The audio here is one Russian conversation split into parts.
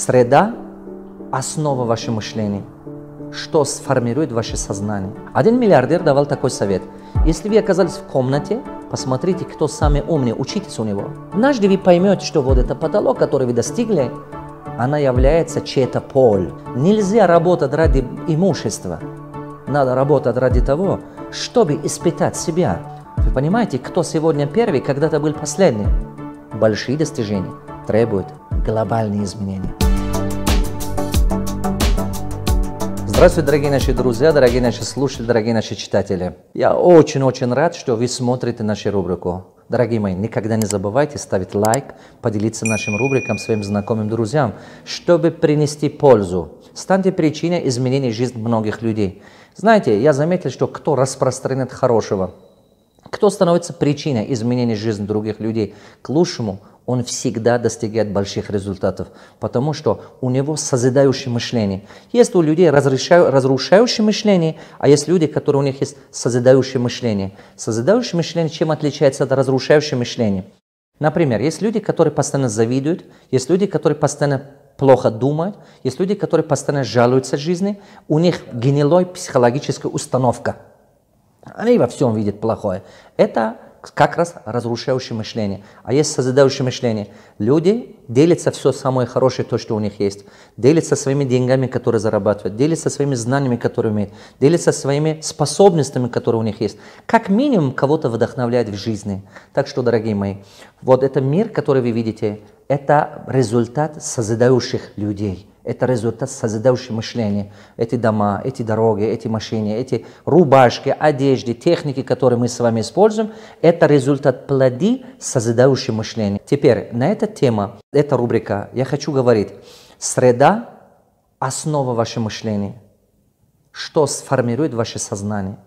Среда – основа вашего мышления, что сформирует ваше сознание. Один миллиардер давал такой совет. Если вы оказались в комнате, посмотрите, кто самый умный, учитесь у него. Однажды вы поймете, что вот этот потолок, который вы достигли, она является чьей-то пол. Нельзя работать ради имущества. Надо работать ради того, чтобы испытать себя. Вы понимаете, кто сегодня первый, когда-то был последний? Большие достижения требуют глобальные изменения. Здравствуйте, дорогие наши друзья, дорогие наши слушатели, дорогие наши читатели. Я очень-очень рад, что вы смотрите нашу рубрику. Дорогие мои, никогда не забывайте ставить лайк, поделиться нашим рубрикам своим знакомым друзьям, чтобы принести пользу. Станьте причиной изменения жизни многих людей. Знаете, я заметил, что кто распространяет хорошего, кто становится причиной изменения жизни других людей к лучшему, он всегда достигает больших результатов, потому что у него созидающее мышление. Есть у людей разрушающее мышление, а есть люди, которые у них есть созидающее мышление. Созидающее мышление чем отличается от разрушающего мышления? Например, есть люди, которые постоянно завидуют, есть люди, которые постоянно плохо думают, есть люди, которые постоянно жалуются в жизни, у них гнилой психологическая установка. Они во всем видят плохое. Это как раз разрушающее мышление. А есть созидающее мышление. Люди делятся все самое хорошее, то, что у них есть. Делятся своими деньгами, которые зарабатывают. Делятся своими знаниями, которые имеют. Делятся своими способностями, которые у них есть. Как минимум кого-то вдохновляет в жизни. Так что, дорогие мои, вот этот мир, который вы видите, это результат созидающих людей. Это результат созидающего мышления. Эти дома, эти дороги, эти машины, эти рубашки, одежды, техники, которые мы с вами используем, это результат плоды созидающего мышления. Теперь на эту тему, эта рубрика, я хочу говорить. Среда – основа вашего мышления. Что сформирует ваше сознание?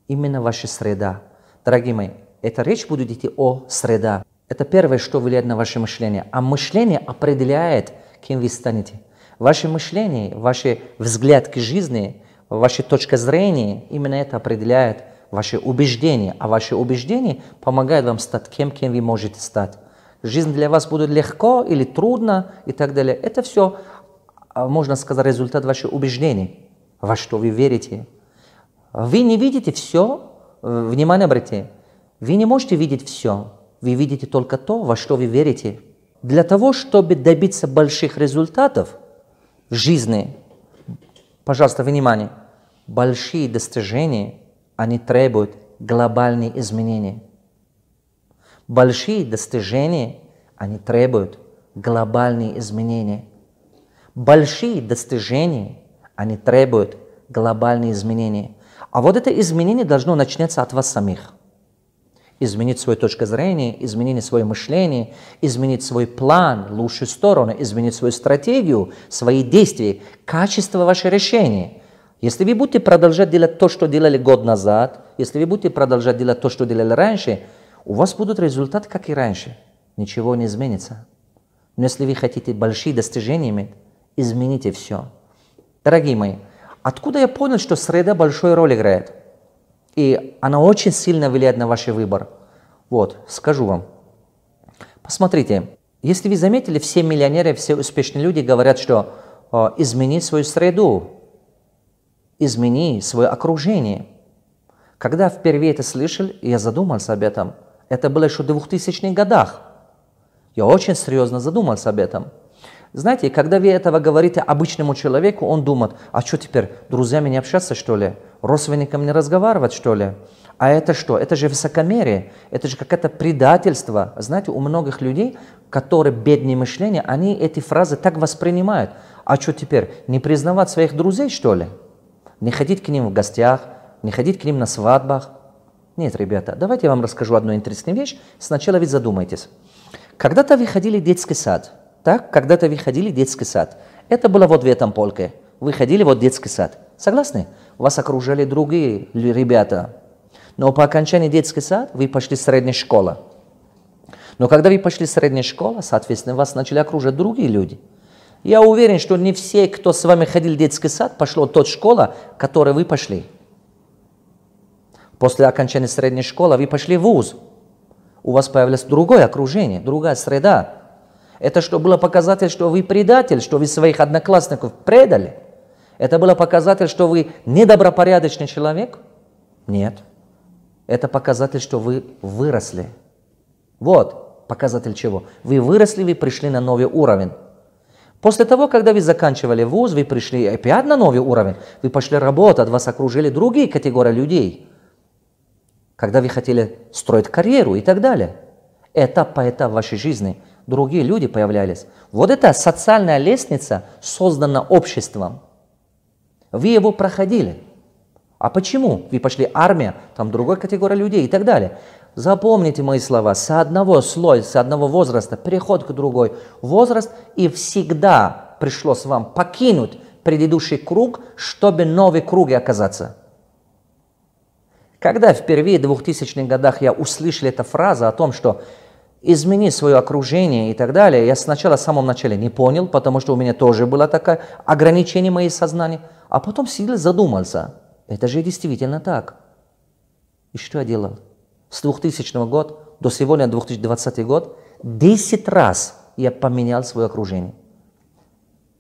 Именно ваша среда. Дорогие мои, эта речь будет идти о среде. Это первое, что влияет на ваше мышление. А мышление определяет, кем вы станете. Ваше мышление, ваш взгляд к жизни, ваша точка зрения, именно это определяет ваши убеждения. А ваши убеждения помогают вам стать кем вы можете стать. Жизнь для вас будет легко или трудно и так далее. Это все, можно сказать, результат ваших убеждений, во что вы верите. Вы не видите все, внимание обратите, вы не можете видеть все, вы видите только то, во что вы верите. Для того, чтобы добиться больших результатов в жизни, пожалуйста, внимание, большие достижения, они требуют глобальные изменения. Большие достижения, они требуют глобальные изменения. Большие достижения, они требуют глобальные изменения. А вот это изменение должно начинаться от вас самих. Изменить свою точку зрения, изменить свое мышление, изменить свой план, лучшую сторону, изменить свою стратегию, свои действия, качество вашего решения. Если вы будете продолжать делать то, что делали год назад, если вы будете продолжать делать то, что делали раньше, у вас будут результаты, как и раньше. Ничего не изменится. Но если вы хотите большие достижения иметь, измените все. Дорогие мои, откуда я понял, что среда большую роль играет? И она очень сильно влияет на ваш выбор. Вот, скажу вам. Посмотрите, если вы заметили, все миллионеры, все успешные люди говорят, что измени свою среду, измени свое окружение. Когда впервые это слышал, я задумался об этом. Это было еще в 2000-х годах. Я очень серьезно задумался об этом. Знаете, когда вы этого говорите обычному человеку, он думает, а что теперь, друзьями не общаться, что ли? Родственникам не разговаривать, что ли? А это что? Это же высокомерие, это же какое-то предательство. Знаете, у многих людей, которые бедные мышления, они эти фразы так воспринимают. А что теперь, не признавать своих друзей, что ли? Не ходить к ним в гостях, не ходить к ним на свадьбах? Нет, ребята, давайте я вам расскажу одну интересную вещь. Сначала вы задумайтесь. Когда-то вы ходили в детский сад. Так, когда-то вы ходили в детский сад. Это было вот в этом полке. Вы ходили вот в детский сад. Согласны? Вас окружали другие ребята. Но по окончании детского сада вы пошли в среднюю школу. Но когда вы пошли в среднюю школу, соответственно, вас начали окружать другие люди. Я уверен, что не все, кто с вами ходил в детский сад, пошло в ту школу, в которой вы пошли. После окончания средней школы вы пошли в вуз. У вас появилось другое окружение, другая среда. Это что, было показатель, что вы предатель, что вы своих одноклассников предали? Это было показатель, что вы недобропорядочный человек? Нет. Это показатель, что вы выросли. Вот показатель чего. Вы выросли, вы пришли на новый уровень. После того, когда вы заканчивали вуз, вы пришли опять на новый уровень. Вы пошли работать, вас окружили другие категории людей. Когда вы хотели строить карьеру и так далее. Этап по этапу вашей жизни другие люди появлялись. Вот эта социальная лестница создана обществом. Вы его проходили. А почему? Вы пошли армия, там другой категория людей и так далее. Запомните мои слова. С одного слоя, с одного возраста переход к другой возраст, и всегда пришлось вам покинуть предыдущий круг, чтобы в новый круге оказаться. Когда впервые в 2000-х годах я услышал эту фразу о том, что измени свое окружение и так далее, я сначала в самом начале не понял, потому что у меня тоже было такое ограничение моего сознания, а потом сидел задумался. Это же действительно так. И что я делал? С 2000 года до сегодня 2020 год 10 раз я поменял свое окружение.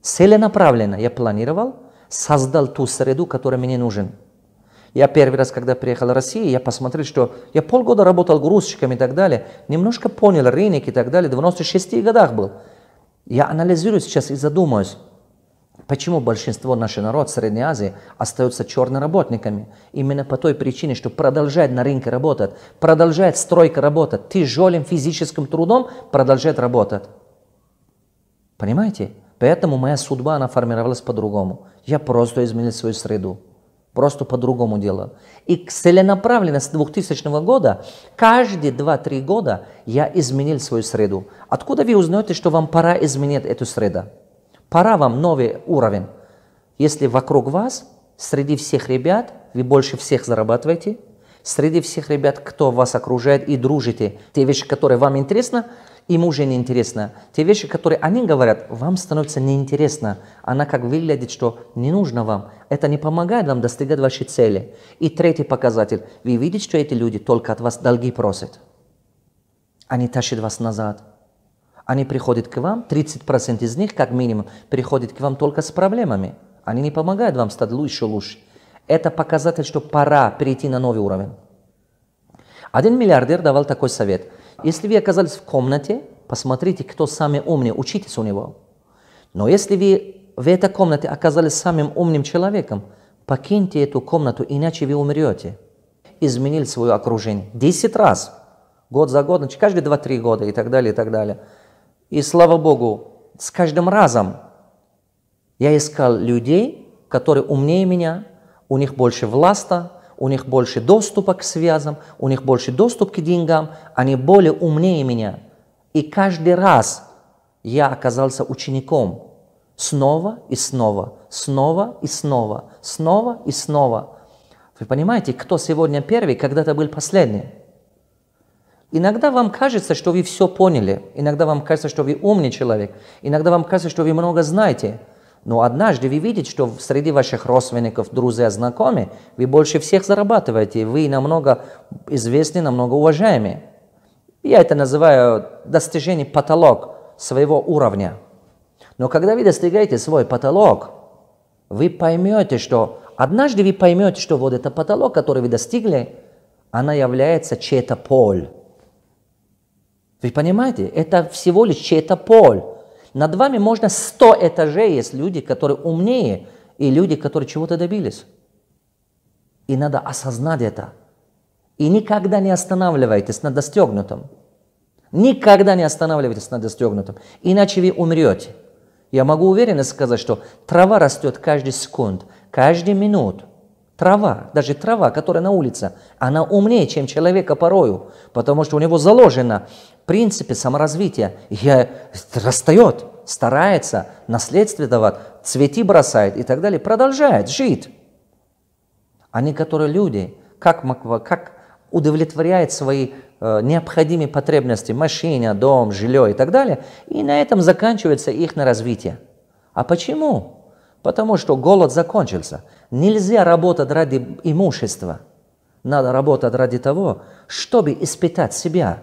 Целенаправленно я планировал, создал ту среду, которая мне нужна. Я первый раз, когда приехал в Россию, я посмотрел, что я полгода работал грузчиком и так далее, немножко понял рынок и так далее, в 96 годах был. Я анализирую сейчас и задумаюсь, почему большинство нашего народа в Средней Азии остаются черными работниками. Именно по той причине, что продолжает на рынке работать, продолжает стройка работать, тяжелым физическим трудом продолжает работать. Понимаете? Поэтому моя судьба, она формировалась по-другому. Я просто изменил свою среду. Просто по-другому делал. И целенаправленно с 2000 года, каждые 2-3 года я изменил свою среду. Откуда вы узнаете, что вам пора изменить эту среду? Пора вам новый уровень. Если вокруг вас, среди всех ребят, вы больше всех зарабатываете, среди всех ребят, кто вас окружает и дружите, те вещи, которые вам интересны, им уже не интересно. Те вещи, которые они говорят, вам становится неинтересно. Она как выглядит, что не нужно вам. Это не помогает вам достигать вашей цели. И третий показатель. Вы видите, что эти люди только от вас долги просят. Они тащат вас назад. Они приходят к вам, 30% из них, как минимум, приходят к вам только с проблемами. Они не помогают вам стать еще лучше. Это показатель, что пора перейти на новый уровень. Один миллиардер давал такой совет. Если вы оказались в комнате, посмотрите, кто самый умный, учитесь у него. Но если вы в этой комнате оказались самым умным человеком, покиньте эту комнату, иначе вы умрете. Изменили свое окружение 10 раз, год за годом, каждые 2-3 года и так далее, и так далее. И слава Богу, с каждым разом я искал людей, которые умнее меня, у них больше власти, у них больше доступа к связям, у них больше доступ к деньгам, они более умнее меня. И каждый раз я оказался учеником. Снова и снова, снова и снова, снова и снова. Вы понимаете, кто сегодня первый, когда-то был последний. Иногда вам кажется, что вы все поняли. Иногда вам кажется, что вы умный человек. Иногда вам кажется, что вы много знаете. Но однажды вы видите, что среди ваших родственников, друзей, знакомых, вы больше всех зарабатываете. Вы намного известны, намного уважаемы. Я это называю достижение потолок своего уровня. Но когда вы достигаете свой потолок, вы поймете, что однажды вы поймете, что вот этот потолок, который вы достигли, она является чьей-то поль. Вы понимаете? Это всего лишь чьей-то поль. Над вами можно 100 этажей, есть люди, которые умнее, и люди, которые чего-то добились. И надо осознать это. И никогда не останавливайтесь на достигнутом. Никогда не останавливайтесь на достигнутом, иначе вы умрете. Я могу уверенно сказать, что трава растет каждый секунд, каждый минут. Трава, даже трава, которая на улице, она умнее, чем человека порою, потому что у него заложено в принципе саморазвитие. И растет, старается, наследство давать, цветы бросает и так далее, продолжает жить. А некоторые люди, как удовлетворяют свои необходимые потребности, машина, дом, жилье и так далее, и на этом заканчивается их развитие. А почему? Потому что голод закончился. Нельзя работать ради имущества. Надо работать ради того, чтобы испытать себя.